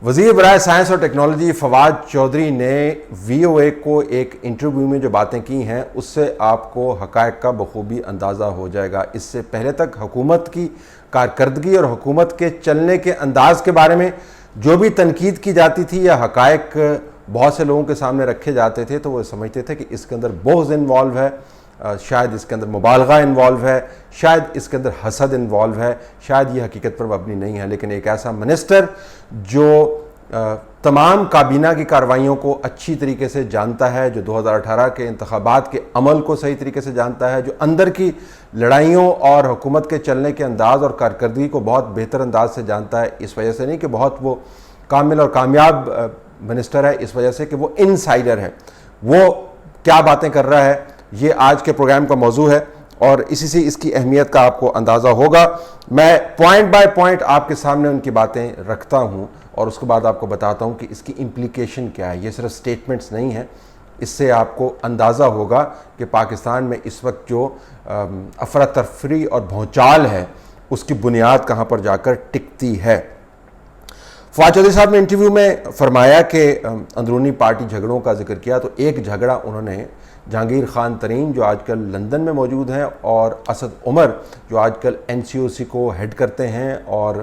وزیر برائے سائنس اور ٹیکنالوجی فواد چودھری نے وی او اے کو ایک انٹرویو میں جو باتیں کی ہیں اس سے آپ کو حقائق کا بخوبی اندازہ ہو جائے گا۔ اس سے پہلے تک حکومت کی کارکردگی اور حکومت کے چلنے کے انداز کے بارے میں جو بھی تنقید کی جاتی تھی یا حقائق بہت سے لوگوں کے سامنے رکھے جاتے تھے تو وہ سمجھتے تھے کہ اس کے اندر بغض انوالو ہے، شاید اس کے اندر مبالغہ انوالو ہے، شاید اس کے اندر حسد انوالو ہے، شاید یہ حقیقت پر مبنی نہیں ہے۔ لیکن ایک ایسا منسٹر جو تمام کابینہ کی کارروائیوں کو اچھی طریقے سے جانتا ہے، جو 2018 کے انتخابات کے عمل کو صحیح طریقے سے جانتا ہے، جو اندر کی لڑائیوں اور حکومت کے چلنے کے انداز اور کارکردگی کو بہت بہتر انداز سے جانتا ہے، اس وجہ سے نہیں کہ بہت وہ کامل اور کامیاب منسٹر ہے، اس وجہ سے کہ وہ انسائیڈر ہے، وہ کیا باتیں کر رہا ہے، یہ آج کے پروگرام کا موضوع ہے اور اسی سے اس کی اہمیت کا آپ کو اندازہ ہوگا۔ میں پوائنٹ بائی پوائنٹ آپ کے سامنے ان کی باتیں رکھتا ہوں اور اس کے بعد آپ کو بتاتا ہوں کہ اس کی امپلیکیشن کیا ہے۔ یہ صرف سٹیٹمنٹس نہیں ہیں، اس سے آپ کو اندازہ ہوگا کہ پاکستان میں اس وقت جو افراتفری اور بھونچال ہے اس کی بنیاد کہاں پر جا کر ٹکتی ہے۔ فواد چودھری صاحب نے انٹرویو میں فرمایا کہ اندرونی پارٹی جھگڑوں کا ذکر کیا تو ایک جھگڑا انہوں نے جہانگیر خان ترین جو آج کل لندن میں موجود ہیں اور اسد عمر جو آج کل NCOC کو ہیڈ کرتے ہیں اور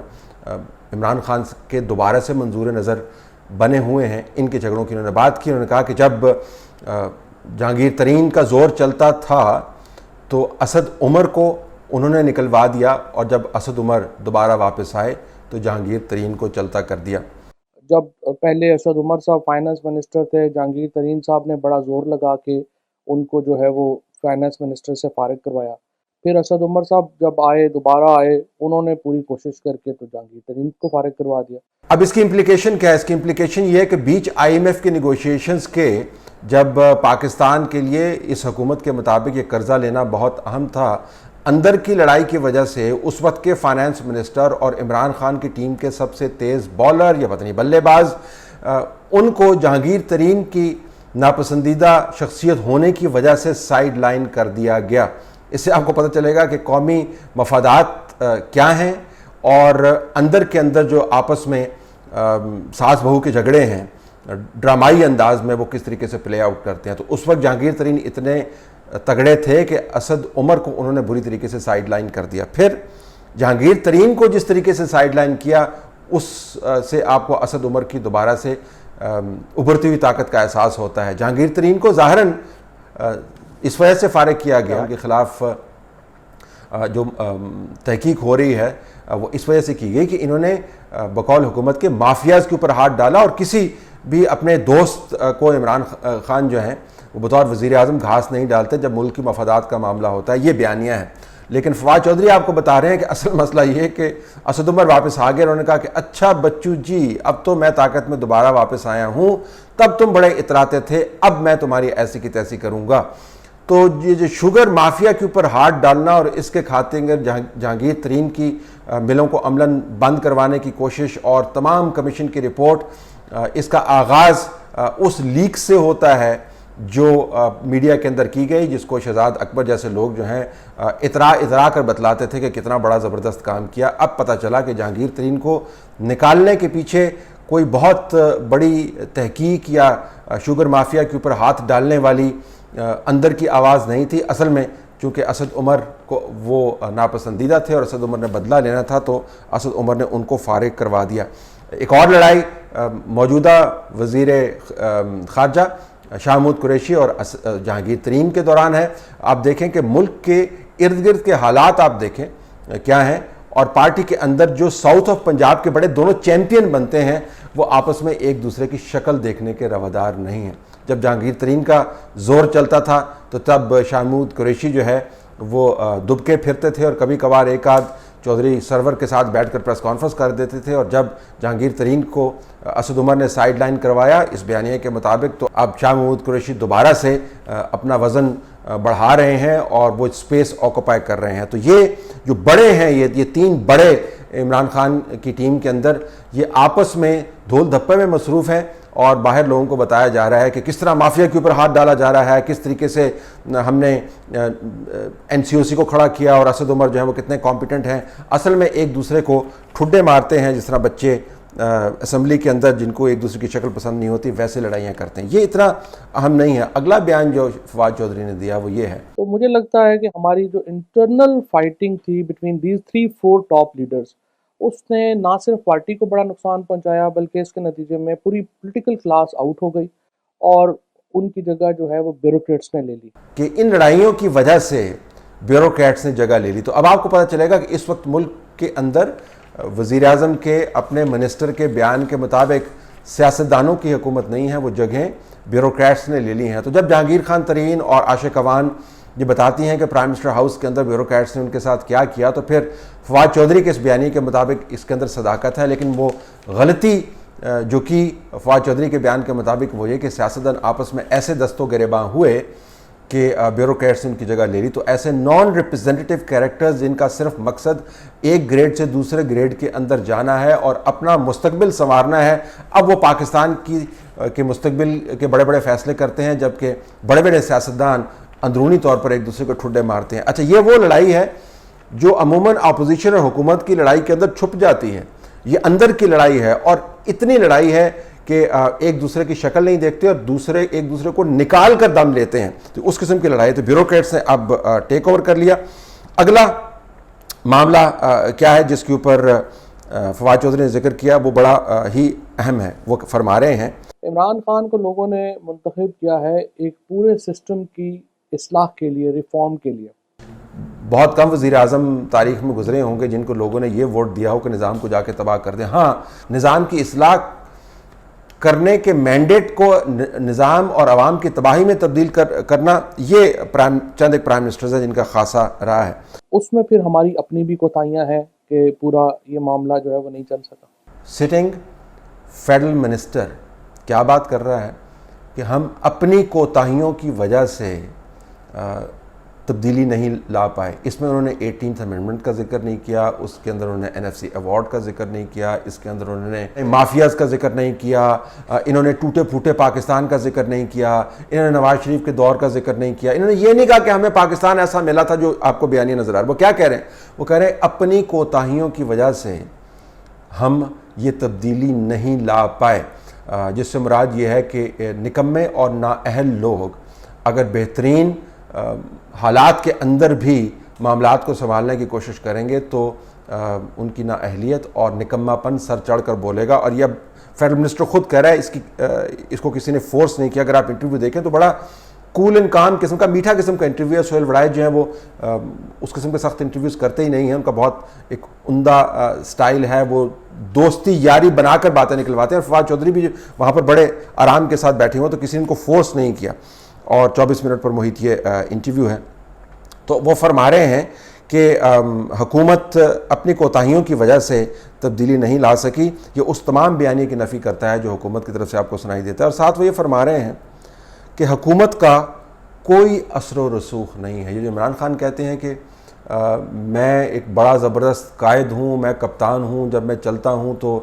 عمران خان کے دوبارہ سے منظور نظر بنے ہوئے ہیں، ان کے جھگڑوں کی انہوں نے بات کی۔ انہوں نے کہا کہ جب جہانگیر ترین کا زور چلتا تھا تو اسد عمر کو انہوں نے نکلوا دیا اور جب اسد عمر دوبارہ واپس آئے تو جہانگیر ترین کو چلتا کر دیا۔ جب پہلے اسد عمر صاحب فائنانس منسٹر تھے، جہانگیر ترین صاحب نے بڑا زور لگا کے ان کو جو ہے وہ فائنانس منسٹر سے فارغ کروایا۔ پھر اسد عمر صاحب جب آئے، دوبارہ آئے، انہوں نے پوری کوشش کر کے تو جہانگیر ترین کو فارغ کروا دیا۔ اب اس کی امپلیکیشن کیا ہے؟ اس کی امپلیکیشن یہ ہے کہ بیچ IMF کے نیگوشیشنز کے جب پاکستان کے لیے اس حکومت کے مطابق یہ قرضہ لینا بہت اہم تھا، اندر کی لڑائی کی وجہ سے اس وقت کے فائنانس منسٹر اور عمران خان کی ٹیم کے سب سے تیز بولر یا پتہ نہیں بلے باز ان کو جہانگیر ترین کی ناپسندیدہ شخصیت ہونے کی وجہ سے سائیڈ لائن کر دیا گیا۔ اس سے آپ کو پتہ چلے گا کہ قومی مفادات کیا ہیں اور اندر کے اندر جو آپس میں ساس بہو کے جھگڑے ہیں ڈرامائی انداز میں وہ کس طریقے سے پلے آؤٹ کرتے ہیں۔ تو اس وقت جہانگیر ترین اتنے تگڑے تھے کہ اسد عمر کو انہوں نے بری طریقے سے سائیڈ لائن کر دیا۔ پھر جہانگیر ترین کو جس طریقے سے سائیڈ لائن کیا اس سے آپ کو اسد عمر کی دوبارہ سے ابھرتی ہوئی طاقت کا احساس ہوتا ہے۔ جہانگیر ترین کو ظاہراً اس وجہ سے فارغ کیا گیا، ان کے خلاف جو تحقیق ہو رہی ہے وہ اس وجہ سے کی گئی کہ انہوں نے بقول حکومت کے مافیاز کے اوپر ہاتھ ڈالا اور کسی بھی اپنے دوست کو عمران خان جو ہیں وہ بطور وزیر اعظم گھاس نہیں ڈالتے جب ملک کی مفادات کا معاملہ ہوتا ہے، یہ بیانیہ ہے۔ لیکن فواد چودھری آپ کو بتا رہے ہیں کہ اصل مسئلہ یہ ہے کہ اسد عمر واپس آ گئے، انہوں نے کہا کہ اچھا بچو جی اب تو میں طاقت میں دوبارہ واپس آیا ہوں، تب تم بڑے اتراتے تھے، اب میں تمہاری ایسی کی تیسی کروں گا۔ تو یہ جو شوگر مافیا کے اوپر ہاتھ ڈالنا اور اس کے خاطر جہانگیر ترین کی ملوں کو عملاً بند کروانے کی کوشش اور تمام کمیشن کی رپورٹ، اس کا آغاز اس لیک سے ہوتا ہے جو میڈیا کے اندر کی گئی، جس کو شہزاد اکبر جیسے لوگ جو ہیں اترا کر بتلاتے تھے کہ کتنا بڑا زبردست کام کیا۔ اب پتہ چلا کہ جہانگیر ترین کو نکالنے کے پیچھے کوئی بہت بڑی تحقیق یا شوگر مافیا کے اوپر ہاتھ ڈالنے والی اندر کی آواز نہیں تھی۔ اصل میں چونکہ اسد عمر کو وہ ناپسندیدہ تھے اور اسد عمر نے بدلہ لینا تھا تو اسد عمر نے ان کو فارغ کروا دیا۔ ایک اور لڑائی موجودہ وزیر خارجہ شاہ محمود قریشی اور جہانگیر ترین کے دوران ہے۔ آپ دیکھیں کہ ملک کے ارد گرد کے حالات آپ دیکھیں کیا ہیں اور پارٹی کے اندر جو ساؤتھ آف پنجاب کے بڑے دونوں چیمپئن بنتے ہیں وہ آپس میں ایک دوسرے کی شکل دیکھنے کے روادار نہیں ہیں۔ جب جہانگیر ترین کا زور چلتا تھا تو تب شاہ محمود قریشی جو ہے وہ دبکے پھرتے تھے اور کبھی کبھار ایک آدھ چودھری سرور کے ساتھ بیٹھ کر پریس کانفرنس کر دیتے تھے، اور جب جہانگیر ترین کو اسد عمر نے سائیڈ لائن کروایا اس بیانیے کے مطابق تو اب شاہ محمود قریشی دوبارہ سے اپنا وزن بڑھا رہے ہیں اور وہ اسپیس آکوپائی کر رہے ہیں۔ تو یہ جو بڑے ہیں یہ تین بڑے عمران خان کی ٹیم کے اندر یہ آپس میں دھول دھپے میں مصروف ہیں اور باہر لوگوں کو بتایا جا رہا ہے کہ کس طرح مافیا کے اوپر ہاتھ ڈالا جا رہا ہے، کس طریقے سے ہم نے NCOC کو کھڑا کیا اور اسد عمر جو ہیں وہ کتنے کمپیٹنٹ ہیں۔ اصل میں ایک دوسرے کو ٹھڈے مارتے ہیں جس طرح بچے اسمبلی کے اندر جن کو ایک دوسرے کی شکل پسند نہیں ہوتی ویسے لڑائیاں کرتے ہیں. یہ اتنا اہم نہیں ہے. اگلا بیان جو فواد چودھری نے دیا وہ یہ ہے. تو مجھے لگتا ہے کہ ہماری جو انٹرنل فائٹنگ تھی بٹوین دیز 3-4 ٹاپ لیڈرز، اس نے نہ صرف پارٹی کو بڑا نقصان پہنچایا بلکہ اس کے نتیجے میں پوری پولیٹیکل کلاس آؤٹ ہو گئی اور ان کی جگہ جو ہے وہ بیوروکریٹس نے لے لی. کہ ان لڑائیوں کی وجہ سے بیوروکریٹس نے جگہ لے لی. تو اب آپ کو پتہ چلے گا کہ اس وقت ملک کے اندر وزیر اعظم کے اپنے منسٹر کے بیان کے مطابق سیاستدانوں کی حکومت نہیں ہے، وہ جگہیں بیوروکریٹس نے لے لی ہیں. تو جب جہانگیر خان ترین اور عاشق عوان یہ بتاتی ہیں کہ پرائم منسٹر ہاؤس کے اندر بیوروکریٹس نے ان کے ساتھ کیا کیا، تو پھر فواد چودھری کے اس بیانی کے مطابق اس کے اندر صداقت ہے. لیکن وہ غلطی جو کی فواد چودھری کے بیان کے مطابق وہ یہ کہ سیاستدان آپس میں ایسے دست و گریباں ہوئے کہ بیوروکریٹس نے ان کی جگہ لے لی. تو ایسے نان ریپرزینٹیو کیریکٹرز جن کا صرف مقصد ایک گریڈ سے دوسرے گریڈ کے اندر جانا ہے اور اپنا مستقبل سنوارنا ہے، اب وہ پاکستان کے مستقبل کے بڑے بڑے فیصلے کرتے ہیں، جبکہ بڑے بڑے سیاستدان اندرونی طور پر ایک دوسرے کو ٹھڈے مارتے ہیں. اچھا، یہ وہ لڑائی ہے جو عموماً اپوزیشن اور حکومت کی لڑائی کے اندر چھپ جاتی ہے. یہ اندر کی لڑائی ہے اور اتنی لڑائی ہے کہ ایک دوسرے کی شکل نہیں دیکھتے اور دوسرے ایک دوسرے کو نکال کر دم لیتے ہیں. تو اس قسم کی لڑائی تو بیوروکریٹس نے اب ٹیک اوور کر لیا. اگلا معاملہ کیا ہے جس کے اوپر فواد چودھری نے ذکر کیا، وہ بڑا ہی اہم ہے. وہ فرما رہے ہیں عمران خان کو لوگوں نے منتخب کیا ہے ایک پورے سسٹم کی اصلاح کے لیے، ریفارم کے لیے. بہت کم وزیر اعظم تاریخ میں گزرے ہوں گے جن کو لوگوں نے یہ ووٹ دیا ہو کہ نظام کو جا کے تباہ کر دیں. ہاں، نظام کی اصلاح کرنے کے مینڈیٹ کو نظام اور عوام کی تباہی میں تبدیل کرنا، یہ چند ایک پرائم منسٹرز ہیں جن کا خاصہ رہا ہے. اس میں پھر ہماری اپنی بھی کوتاہیاں ہیں کہ پورا یہ معاملہ جو ہے وہ نہیں چل سکا. سٹنگ فیڈرل منسٹر کیا بات کر رہا ہے کہ ہم اپنی کوتاہیوں کی وجہ سے تبدیلی نہیں لا پائے. اس میں انہوں نے 18th امینڈمنٹ کا ذکر نہیں کیا، اس کے اندر انہوں نے NFC ایوارڈ کا ذکر نہیں کیا، اس کے اندر انہوں نے مافیاز کا ذکر نہیں کیا، انہوں نے ٹوٹے پھوٹے پاکستان کا ذکر نہیں کیا، انہوں نے نواز شریف کے دور کا ذکر نہیں کیا. انہوں نے یہ نہیں کہا کہ ہمیں پاکستان ایسا ملا تھا جو آپ کو بیانیہ نظر آ رہا ہے. وہ کیا کہہ رہے ہیں؟ وہ کہہ رہے ہیں اپنی کوتاہیوں کی وجہ سے ہم یہ تبدیلی نہیں لا پائے، جس سے مراد یہ ہے کہ نکمے اور نااہل لوگ اگر بہترین حالات کے اندر بھی معاملات کو سنبھالنے کی کوشش کریں گے تو ان کی نااہلیت اور نکماپن سر چڑھ کر بولے گا. اور یہ اب فیڈرل منسٹر خود کہہ رہا ہے، اس کو کسی نے فورس نہیں کیا. اگر آپ انٹرویو دیکھیں تو بڑا کول اینڈ کام قسم کا، میٹھا قسم کا انٹرویو ہے. سہیل وڑائے جو ہیں وہ اس قسم کے سخت انٹرویوز کرتے ہی نہیں ہیں. ان کا بہت ایک عمدہ سٹائل ہے، وہ دوستی یاری بنا کر باتیں نکلواتے ہیں. اور فواد چودھری بھی وہاں پر بڑے آرام کے ساتھ بیٹھے ہوئے، تو کسی نے ان کو فورس نہیں کیا. اور 24 منٹ پر محیط یہ انٹرویو ہے. تو وہ فرما رہے ہیں کہ حکومت اپنی کوتاہیوں کی وجہ سے تبدیلی نہیں لا سکی. یہ اس تمام بیانیے کی نفی کرتا ہے جو حکومت کی طرف سے آپ کو سنائی دیتا ہے. اور ساتھ وہ یہ فرما رہے ہیں کہ حکومت کا کوئی اثر و رسوخ نہیں ہے. یہ جو عمران خان کہتے ہیں کہ میں ایک بڑا زبردست قائد ہوں، میں کپتان ہوں، جب میں چلتا ہوں تو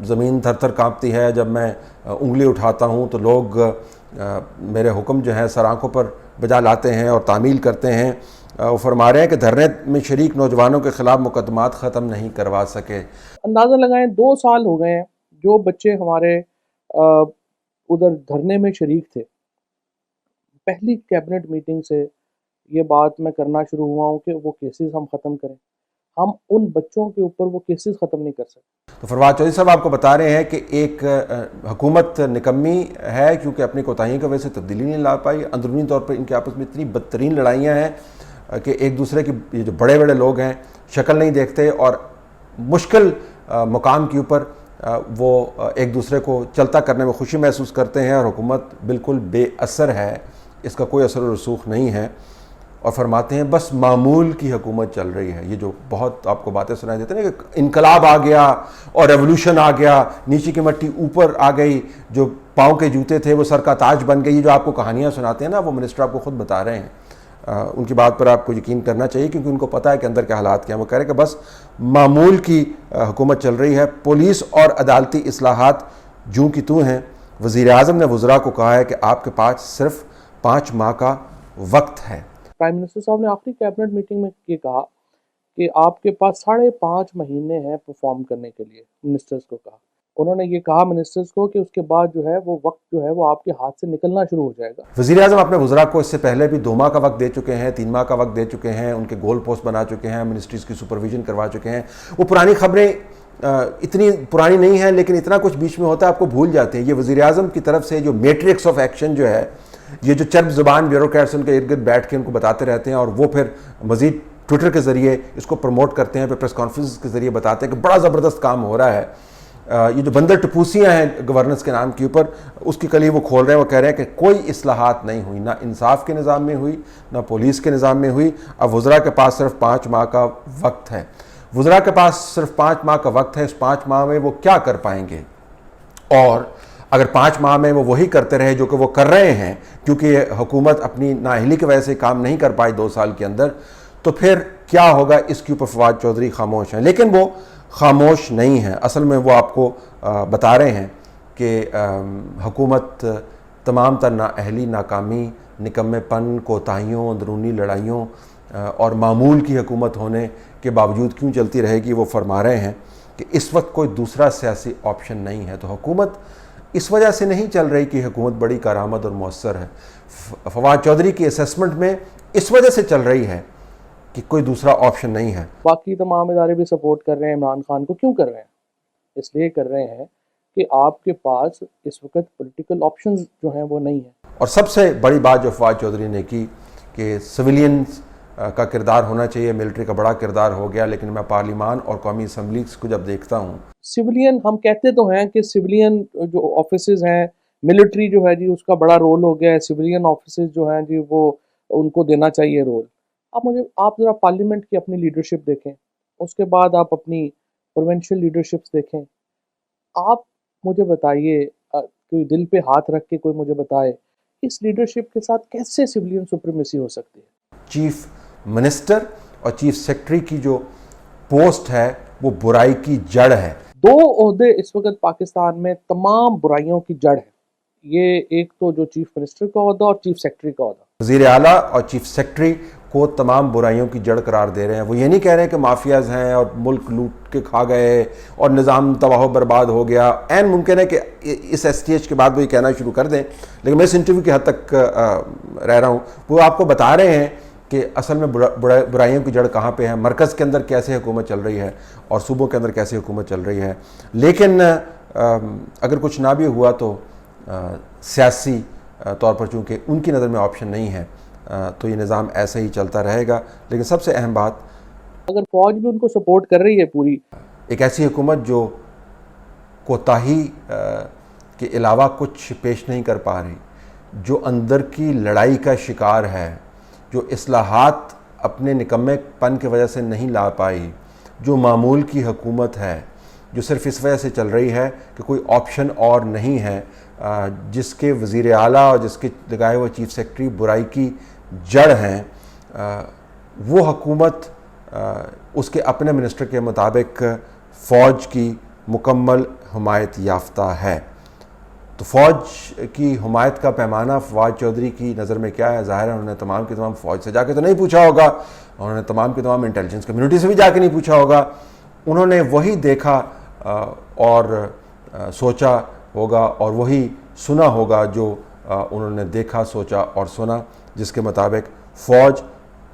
زمین تھر تھر کانپتی ہے، جب میں انگلی اٹھاتا ہوں تو لوگ میرے حکم جو ہیں سر آنکھوں پر بجا لاتے ہیں اور تعمیل کرتے ہیں. وہ فرما رہے ہیں کہ دھرنے میں شریک نوجوانوں کے خلاف مقدمات ختم نہیں کروا سکے. اندازہ لگائیں 2 سال ہو گئے ہیں جو بچے ہمارے ادھر دھرنے میں شریک تھے. پہلی کیبنٹ میٹنگ سے یہ بات میں کرنا شروع ہوا ہوں کہ وہ کیسز ہم ختم کریں. ہم ان بچوں کے اوپر وہ کیسز ختم نہیں کر سکتے. تو فواد چودھری صاحب آپ کو بتا رہے ہیں کہ ایک حکومت نکمی ہے کیونکہ اپنی کوتاہیوں کی وجہ سے تبدیلی نہیں لا پائی. اندرونی طور پر ان کے آپس میں اتنی بدترین لڑائیاں ہیں کہ ایک دوسرے کے یہ جو بڑے بڑے لوگ ہیں شکل نہیں دیکھتے اور مشکل مقام کے اوپر وہ ایک دوسرے کو چلتا کرنے میں خوشی محسوس کرتے ہیں. اور حکومت بالکل بے اثر ہے، اس کا کوئی اثر و رسوخ نہیں ہے. اور فرماتے ہیں بس معمول کی حکومت چل رہی ہے. یہ جو بہت آپ کو باتیں سنائی دیتے ہیں کہ انقلاب آ گیا اور ریولوشن آ گیا، نیچے کی مٹی اوپر آ گئی، جو پاؤں کے جوتے تھے وہ سر کا تاج بن گئی. یہ جو آپ کو کہانیاں سناتے ہیں نا، وہ منسٹر آپ کو خود بتا رہے ہیں. ان کی بات پر آپ کو یقین کرنا چاہیے کیونکہ ان کو پتہ ہے کہ اندر کے حالات کیا ہیں. وہ کہہ رہے ہیں کہ بس معمول کی حکومت چل رہی ہے. پولیس اور عدالتی اصلاحات جوں کی توں ہیں. وزیر اعظم نے وزراء کو کہا ہے کہ آپ کے پاس صرف 5 ماہ کا وقت ہے. پرائم منسٹر صاحب نے آخری کیبنٹ میٹنگ میں یہ کہا کہ آپ کے پاس 5.5 مہینے ہیں پرفارم کرنے کے لیے. منسٹرز کو کہا، انہوں نے یہ کہا منسٹرز کو کہ اس کے بعد جو ہے وہ وقت جو ہے وہ آپ کے ہاتھ سے نکلنا شروع ہو جائے گا. وزیر اعظم اپنے وزراء کو اس سے پہلے بھی 2 ماہ کا وقت دے چکے ہیں، 3 ماہ کا وقت دے چکے ہیں، ان کے گول پوسٹ بنا چکے ہیں، منسٹریز کی سپرویژن کروا چکے ہیں. وہ پرانی خبریں اتنی پرانی نہیں ہیں لیکن اتنا کچھ بیچ میں ہوتا ہے آپ کو بھول جاتے ہیں. یہ وزیر اعظم کی طرف سے جو میٹرکس آف ایکشن جو ہے، یہ جو چرب زبان بیوروکریٹس ان کے ارد گرد بیٹھ کے ان کو بتاتے رہتے ہیں اور وہ پھر مزید ٹویٹر کے ذریعے اس کو پروموٹ کرتے ہیں، پھر پریس کانفرنس کے ذریعے بتاتے ہیں کہ بڑا زبردست کام ہو رہا ہے. یہ جو بندر ٹپوسیاں ہیں گورننس کے نام کے اوپر، اس کی کلی وہ کھول رہے ہیں. وہ کہہ رہے ہیں کہ کوئی اصلاحات نہیں ہوئی، نہ انصاف کے نظام میں ہوئی، نہ پولیس کے نظام میں ہوئی. اب وزراء کے پاس صرف 5 ماہ کا وقت ہے. وزراء کے پاس صرف 5 ماہ کا وقت ہے. اس 5 ماہ میں وہ کیا کر پائیں گے؟ اور اگر 5 ماہ میں وہ وہی کرتے رہے جو کہ وہ کر رہے ہیں، کیونکہ یہ حکومت اپنی نااہلی کی وجہ سے کام نہیں کر پائی 2 سال کے اندر، تو پھر کیا ہوگا؟ اس کے اوپر فواد چودھری خاموش ہیں. لیکن وہ خاموش نہیں ہیں. اصل میں وہ آپ کو بتا رہے ہیں کہ حکومت تمام تر نااہلی، ناکامی، نکمے پن، کوتاہیوں، اندرونی لڑائیوں اور معمول کی حکومت ہونے کے باوجود کیوں چلتی رہے گی. وہ فرما رہے ہیں کہ اس وقت کوئی دوسرا سیاسی آپشن نہیں ہے. تو حکومت اس وجہ سے نہیں چل رہی کہ حکومت بڑی کارآمد اور مؤثر ہے. فواد چودھری کی اسیسمنٹ میں اس وجہ سے چل رہی ہے کہ کوئی دوسرا آپشن نہیں ہے. باقی تمام ادارے بھی سپورٹ کر رہے ہیں عمران خان کو. کیوں کر رہے ہیں؟ اس لیے کر رہے ہیں کہ آپ کے پاس اس وقت پولیٹیکل آپشنز جو ہیں وہ نہیں ہیں. اور سب سے بڑی بات جو فواد چودھری نے کی کہ سویلینز کا کردار ہونا چاہیے، ملٹری کا بڑا کردار ہو گیا. لیکن میں پارلیمان اور قومی اسمبلی کو جب دیکھتا ہوں، سویلین ہم کہتے تو ہیں کہ سویلین جو آفیسز ہیں، ملٹری جو ہے جی اس کا بڑا رول ہو گیا ہے. سویلین آفیسز جو ہیں جی وہ ان کو دینا چاہیے رول. آپ ذرا پارلیمنٹ کی اپنی لیڈرشپ دیکھیں، اس کے بعد آپ اپنی پروونشل لیڈرشپس دیکھیں. آپ مجھے بتائیے، کوئی دل پہ ہاتھ رکھ کے کوئی مجھے بتائے اس لیڈرشپ کے ساتھ کیسے سویلین سپریمیسی ہو سکتی ہے؟ چیف منسٹر اور چیف سیکرٹری کی جو پوسٹ ہے وہ برائی کی جڑ ہے. 2 عہدے اس وقت پاکستان میں تمام برائیوں کی جڑ ہے. یہ ایک تو جو چیف منسٹر کا عہدہ اور چیف سیکرٹری کا عہدہ. وزیر اعلیٰ اور چیف سیکرٹری کو تمام برائیوں کی جڑ قرار دے رہے ہیں. وہ یہ نہیں کہہ رہے کہ مافیاز ہیں اور ملک لوٹ کے کھا گئے اور نظام تباہ و برباد ہو گیا. عین ممکن ہے کہ اس STH کے بعد وہ یہ کہنا شروع کر دیں، لیکن میں اس انٹرویو کی حد تک رہ رہا ہوں. وہ آپ کو بتا رہے ہیں کہ اصل میں برائیوں کی جڑ کہاں پہ ہے، مرکز کے اندر کیسے حکومت چل رہی ہے اور صوبوں کے اندر کیسے حکومت چل رہی ہے. لیکن اگر کچھ نہ بھی ہوا تو سیاسی طور پر چونکہ ان کی نظر میں آپشن نہیں ہے تو یہ نظام ایسے ہی چلتا رہے گا. لیکن سب سے اہم بات، اگر فوج بھی ان کو سپورٹ کر رہی ہے پوری، ایک ایسی حکومت جو کوتاہی کے علاوہ کچھ پیش نہیں کر پا رہی، جو اندر کی لڑائی کا شکار ہے، جو اصلاحات اپنے نکمے پن کی وجہ سے نہیں لا پائی، جو معمول کی حکومت ہے، جو صرف اس وجہ سے چل رہی ہے کہ کوئی آپشن اور نہیں ہے، جس کے وزیر اعلیٰ اور جس کے لگائے ہوئے چیف سیکرٹری برائی کی جڑ ہیں، وہ حکومت اس کے اپنے منسٹر کے مطابق فوج کی مکمل حمایت یافتہ ہے. تو فوج کی حمایت کا پیمانہ فواد چودھری کی نظر میں کیا ہے؟ ظاہر ہے انہوں نے تمام کے تمام فوج سے جا کے تو نہیں پوچھا ہوگا، انہوں نے تمام کے تمام انٹیلیجنس کمیونٹی سے بھی جا کے نہیں پوچھا ہوگا. انہوں نے وہی دیکھا اور سوچا ہوگا اور وہی سنا ہوگا جو انہوں نے دیکھا، سوچا اور سنا، جس کے مطابق فوج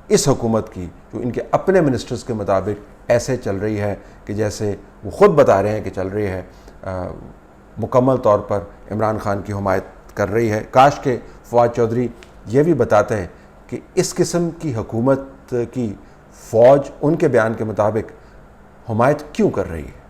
اس حکومت کی جو ان کے اپنے منسٹرز کے مطابق ایسے چل رہی ہے کہ جیسے وہ خود بتا رہے ہیں کہ چل رہی ہے، مکمل طور پر عمران خان کی حمایت کر رہی ہے. کاش کہ فواد چودھری یہ بھی بتاتے ہیں کہ اس قسم کی حکومت کی فوج ان کے بیان کے مطابق حمایت کیوں کر رہی ہے.